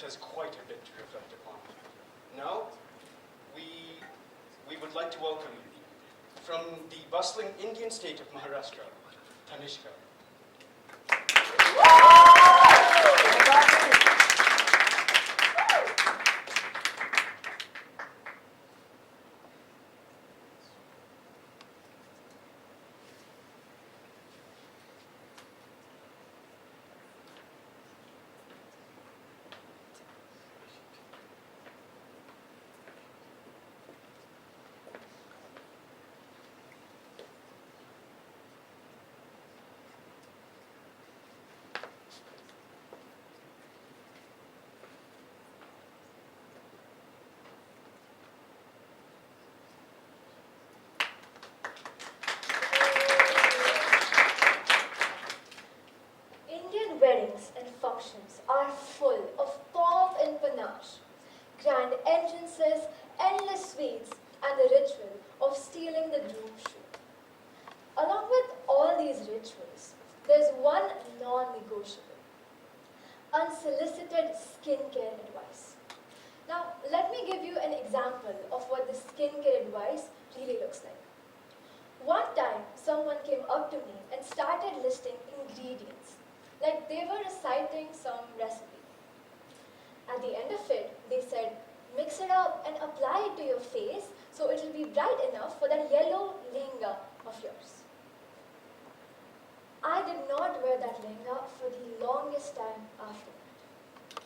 has quite a bit to reflect upon. Now, we would like to welcome from the bustling Indian state of Maharashtra, Tanishka. Weddings and functions are full of pomp and panache, grand entrances, endless sweets, and the ritual of stealing the groom's shoe. Along with all these rituals, there's one non-negotiable: unsolicited skincare advice. Now, let me give you an example of what this skincare advice really looks like. One time, someone came up to me and started listing ingredients, like they were reciting some recipe. At the end of it, they said, mix it up and apply it to your face so it will be bright enough for that yellow lehenga of yours. I did not wear that lehenga for the longest time after that.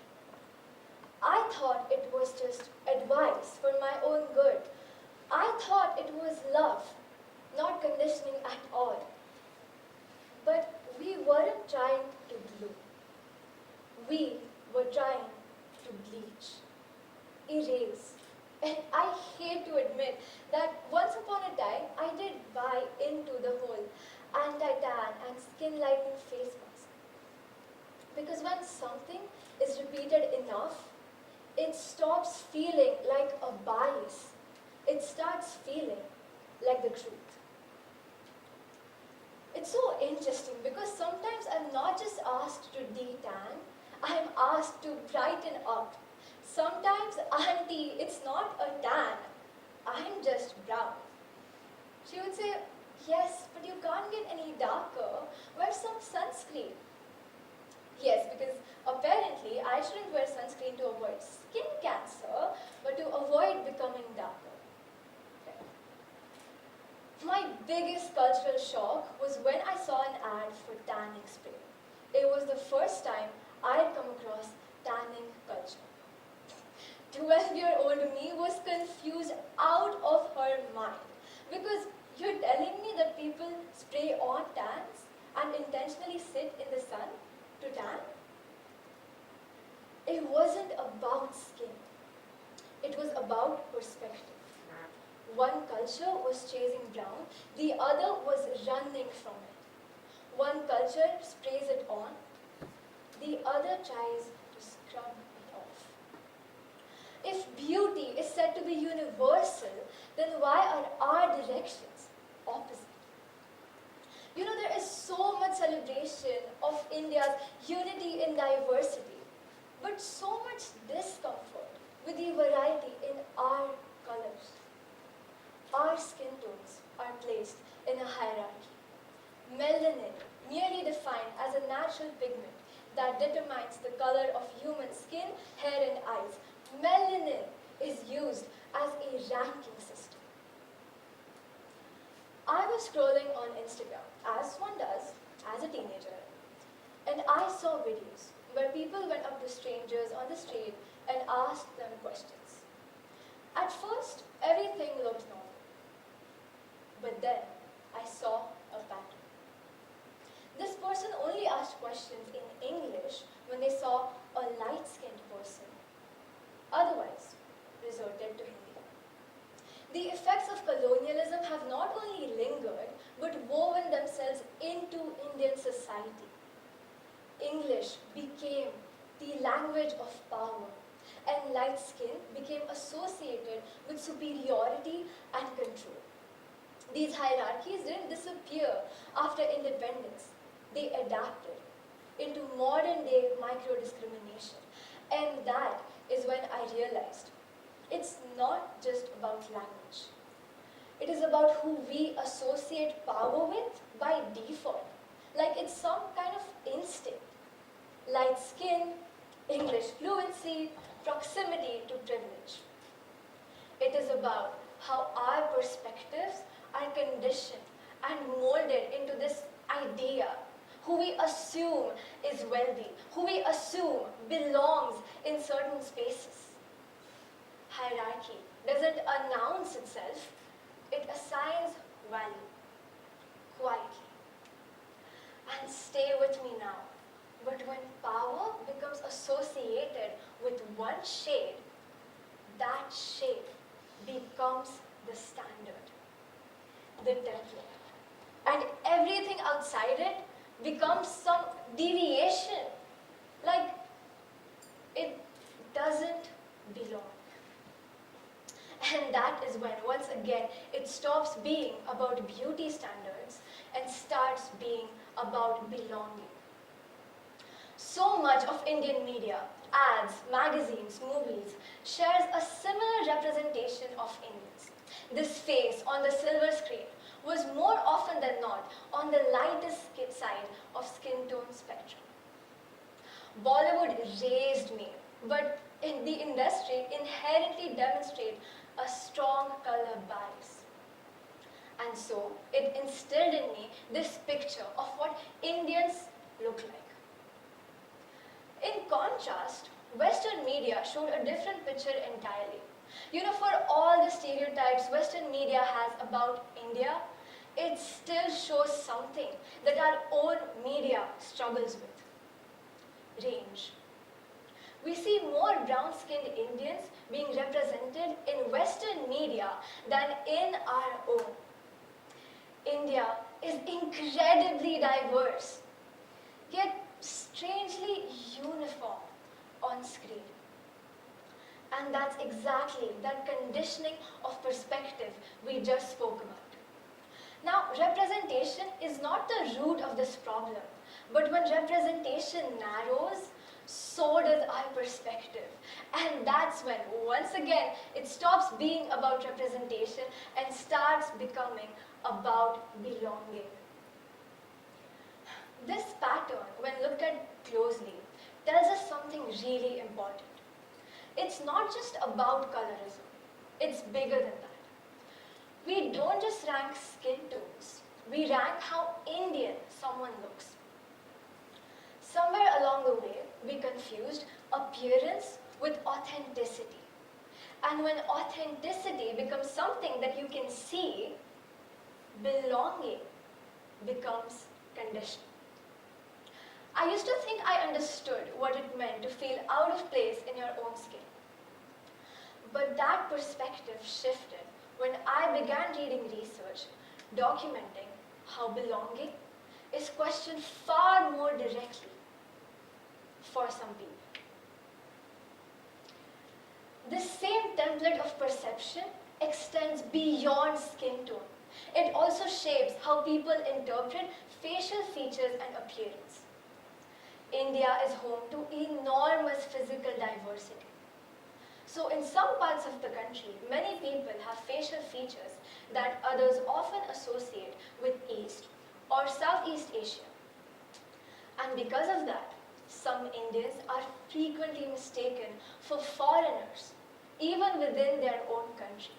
I thought it was just advice for my own good. I thought it was love, not conditioning at all. But we weren't trying to glue. We were trying to bleach, erase. And I hate to admit that once upon a time, I did buy into the whole anti-tan and skin lightening face mask. Because when something is repeated enough, it stops feeling like a bias. It starts feeling like the truth. It's so interesting because sometimes I'm not just asked to de-tan, I'm asked to brighten up. Sometimes, auntie, it's not a tan, I'm just brown. She would say, yes, but you can't get any darker, wear some sunscreen. Yes, because apparently I shouldn't wear sunscreen to avoid skin cancer, but to avoid becoming darker. My biggest cultural shock was when I saw an ad for tanning spray. It was the first time I had come across tanning culture. 12-year-old me was confused out of her mind because you're telling me that people spray on tans and intentionally sit in the sun to tan? It wasn't about skin. It was about perspective. One culture was chasing brown, the other was running from it. One culture sprays it on, the other tries to scrub it off. If beauty is said to be universal, then why are our directions opposite? You know, there is so much celebration of India's unity in diversity, but so much discomfort with the variety in our colors. Our skin tones are placed in a hierarchy. Melanin, merely defined as a natural pigment that determines the color of human skin, hair, and eyes. Melanin is used as a ranking system. I was scrolling on Instagram, as one does, as a teenager, and I saw videos where people went up to strangers on the street and asked them questions. At first, everything looked normal. But then, I saw a pattern. This person only asked questions in English when they saw a light-skinned person. Otherwise, resorted to Hindi. The effects of colonialism have not only lingered, but woven themselves into Indian society. English became the language of power, and light skin became associated with superiority and control. These hierarchies didn't disappear after independence. They adapted into modern-day micro-discrimination. And that realized it's not just about language. It is about who we associate power with by default. Like it's some kind of instinct. Light skin, English fluency, proximity to privilege. It is about how our perspectives are conditioned and molded into this idea, who we assume is wealthy, who we assume belongs in certain spaces. Hierarchy doesn't announce itself, it assigns value, quietly. And stay with me now. But when power becomes associated with one shade, that shade becomes the standard, the template. And everything outside it becomes some deviation. Like it doesn't belong. And that is when, once again, it stops being about beauty standards and starts being about belonging. So much of Indian media, ads, magazines, movies, shares a similar representation of Indians. This face on the silver screen was more often than not on the lightest side of skin tone spectrum. Bollywood raised me, but in the industry inherently demonstrate a strong color bias. And so it instilled in me this picture of what Indians look like. In contrast, Western media showed a different picture entirely. For all the stereotypes Western media has about India, it still shows something that our own media struggles with: range. We see more brown-skinned Indians being represented in Western media than in our own. India is incredibly diverse, yet strangely uniform on screen. And that's exactly that conditioning of perspective we just spoke about. Now, representation is not the root of this problem, but when representation narrows, so does our perspective. And that's when, once again, it stops being about representation and starts becoming about belonging. This pattern, when looked at closely, tells us something really important. It's not just about colorism. It's bigger than that. We don't just rank skin tones. We rank how Indian someone looks. Somewhere along the way, we confused appearance with authenticity. And when authenticity becomes something that you can see, belonging becomes conditional. I used to think I understood what it meant to feel out of place in your own skin. But that perspective shifted when I began reading research documenting how belonging is questioned far more directly for some people. This same template of perception extends beyond skin tone. It also shapes how people interpret facial features and appearance. India is home to enormous physical diversity. So in some parts of the country, many people have facial features that others often associate with East or Southeast Asia. And because of that, some Indians are frequently mistaken for foreigners, even within their own country.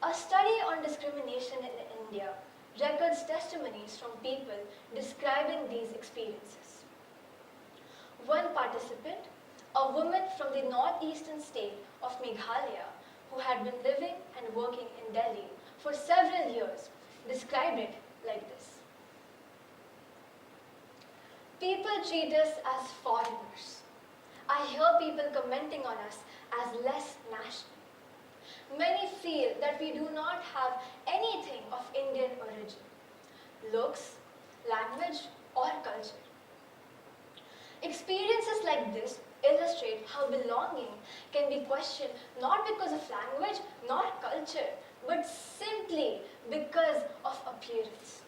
A study on discrimination in India records testimonies from people describing these experiences. One participant, a woman from the northeastern state of Meghalaya who had been living and working in Delhi for several years, described it like this. People treat us as foreigners. I hear people commenting on us as less national. Many feel that we do not have anything of Indian origin, looks, language, or culture. Experiences like this illustrate how belonging can be questioned not because of language, not culture, but simply because of appearance.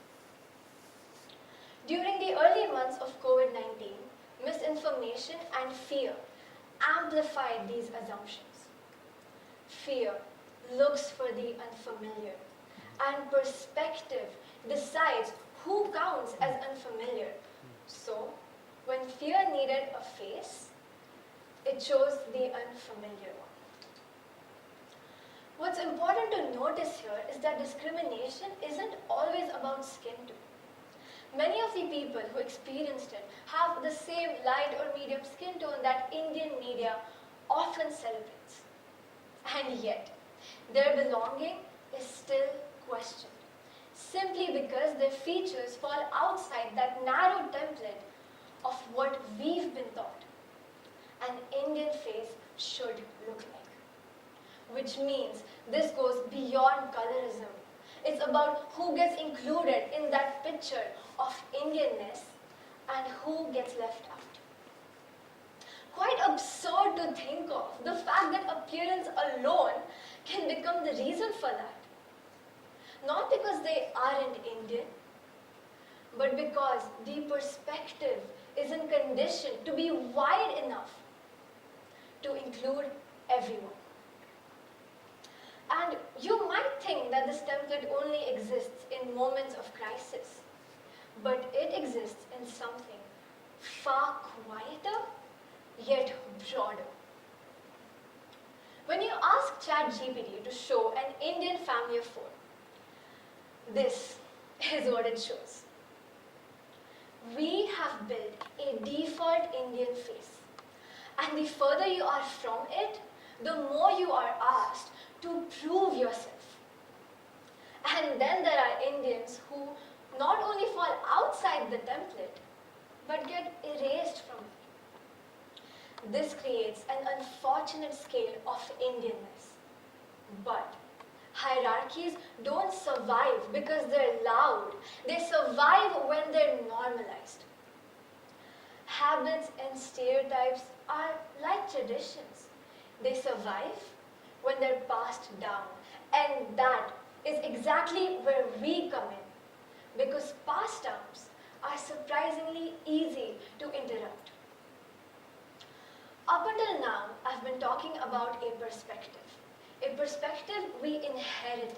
During the early months of COVID-19, misinformation and fear amplified these assumptions. Fear looks for the unfamiliar, and perspective decides who counts as unfamiliar. So, when fear needed a face, it chose the unfamiliar one. What's important to notice here is that discrimination isn't always about skin tone. Many of the people who experienced it have the same light or medium skin tone that Indian media often celebrates. And yet, their belonging is still questioned, simply because their features fall outside that narrow template of what we've been taught an Indian face should look like. Which means this goes beyond colorism. It's about who gets included in that picture of Indianness and who gets left out. Quite absurd to think of the fact that appearance alone can become the reason for that. Not because they aren't Indian, but because the perspective isn't conditioned to be wide enough to include everyone. And you might think that this template only exists in moments of crisis, but it exists in something far quieter yet broader. When you ask ChatGPT to show an Indian family of 4, this is what it shows. We have built a default Indian face, and the further you are from it, the more you are asked to prove yourself. And then there are Indians who not only fall outside the template, but get erased from it. This creates an unfortunate scale of Indianness. But hierarchies don't survive because they're loud. They survive when they're normalized. Habits and stereotypes are like traditions. They survive when they're passed down. And that is exactly where we come in, because pass downs are surprisingly easy to interrupt. Up until now, I've been talking about a perspective we inherited.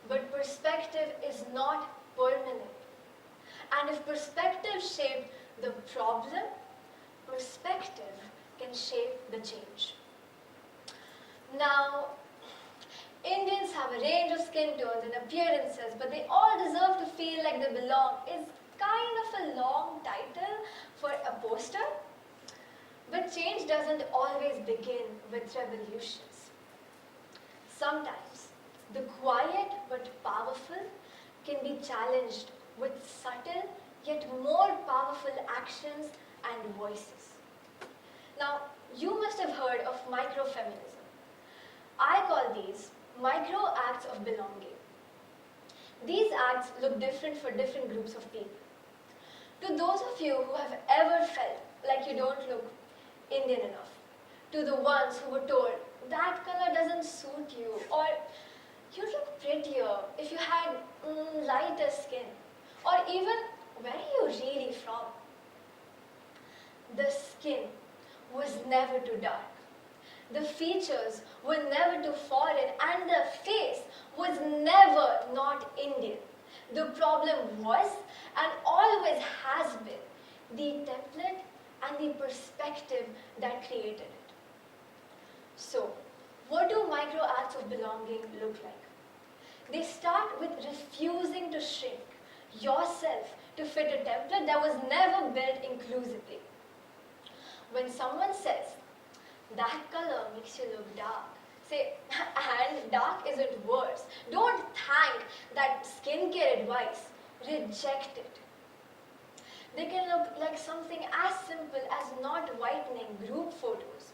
But perspective is not permanent. And if perspective shaped the problem, perspective can shape the change. Now, Indians have a range of skin tones and appearances, but they all deserve to feel like they belong is kind of a long title for a poster. But change doesn't always begin with revolutions. Sometimes the quiet but powerful can be challenged with subtle yet more powerful actions and voices. Now, you must have heard of microfeminism. I call these micro acts of belonging. These acts look different for different groups of people. To those of you who have ever felt like you don't look Indian enough, to the ones who were told that color doesn't suit you, or you'd look prettier if you had lighter skin, or even where are you really from? The skin was never too dark. The features were never too foreign, and the face was never not Indian. The problem was, and always has been, the template and the perspective that created it. So, what do micro acts of belonging look like? They start with refusing to shrink yourself to fit a template that was never built inclusively. When someone says, that color makes you look dark, say, and dark isn't worse. Don't thank that skincare advice. Reject it. They can look like something as simple as not whitening group photos.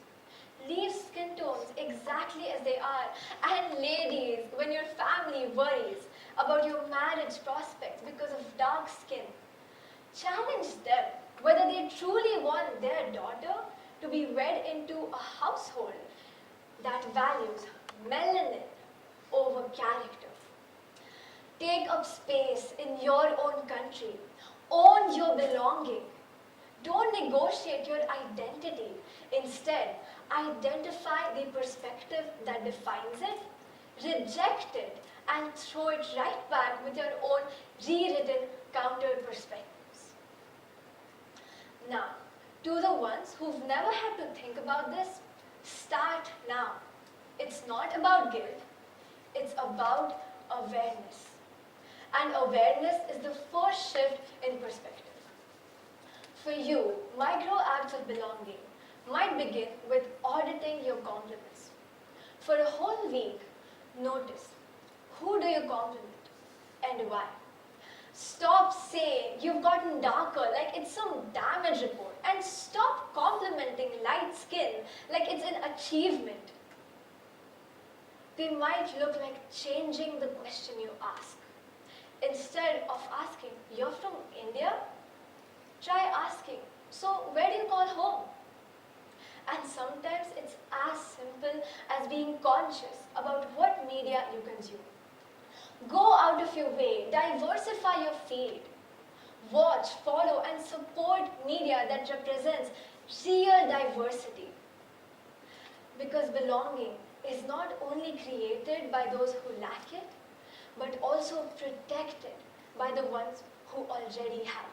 Leave skin tones exactly as they are. And ladies, when your family worries about your marriage prospects because of dark skin, challenge them whether they truly want their daughter to be wed into a household that values melanin over character. Take up space in your own country. Own your belonging. Don't negotiate your identity. Instead, identify the perspective that defines it, reject it, and throw it right back with your own rewritten counter perspectives. Now, to the ones who've never had to think about this, start now. It's not about guilt, it's about awareness. And awareness is the first shift in perspective. For you, micro acts of belonging might begin with auditing your compliments. For a whole week, notice, who do you compliment and why? Stop saying you've gotten darker like it's some damage report, and stop complimenting light skin like it's an achievement. They might look like changing the question you ask. Instead of asking, "You're from India?" try asking, "So where do you call home?" And sometimes it's as simple as being conscious about what media you consume. Go out of your way, diversify your feed. Watch, follow, and support media that represents real diversity. Because belonging is not only created by those who lack it, but also protected by the ones who already have it.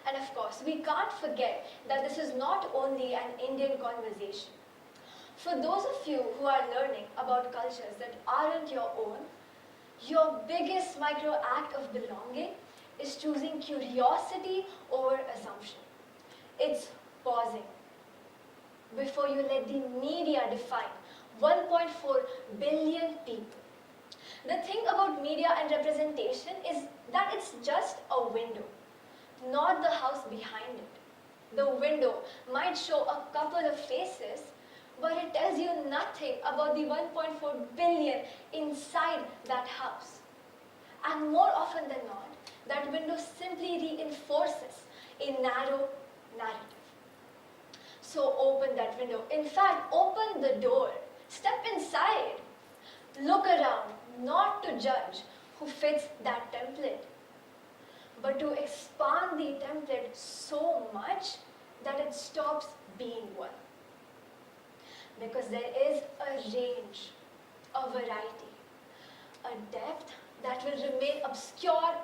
And of course, we can't forget that this is not only an Indian conversation. For those of you who are learning about cultures that aren't your own, your biggest micro act of belonging is choosing curiosity over assumption. It's pausing before you let the media define 1.4 billion people. The thing about media and representation is that it's just a window, not the house behind it. The window might show a couple of faces, but it tells you nothing about the 1.4 billion inside that house. And more often than not, that window simply reinforces a narrow narrative. So open that window. In fact, open the door. Step inside. Look around, not to judge who fits that template, but to expand the template so much that it stops being one. Because there is a range, a variety, a depth that will remain obscure,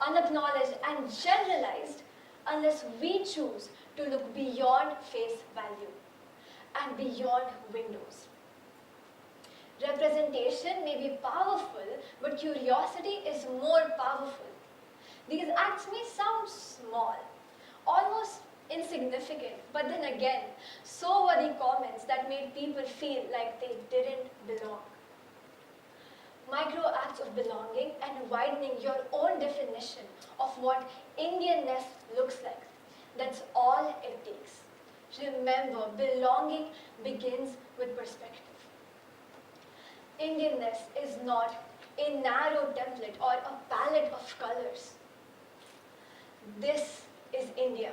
unacknowledged, and generalized unless we choose to look beyond face value and beyond windows. Representation may be powerful, but curiosity is more powerful. These acts may sound small, almost insignificant, but then again, so were the comments that made people feel like they didn't belong. Micro acts of belonging and widening your own definition of what Indianness looks like. That's all it takes. Remember, belonging begins with perspective. Indianness is not a narrow template or a palette of colors. This is India,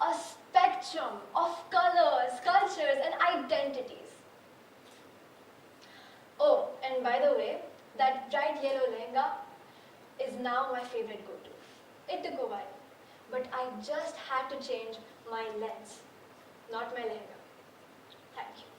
a spectrum of colors, cultures, and identities. Oh, and by the way, that bright yellow lehenga is now my favorite go-to. It took a while, but I just had to change my lens, not my lehenga. Thank you.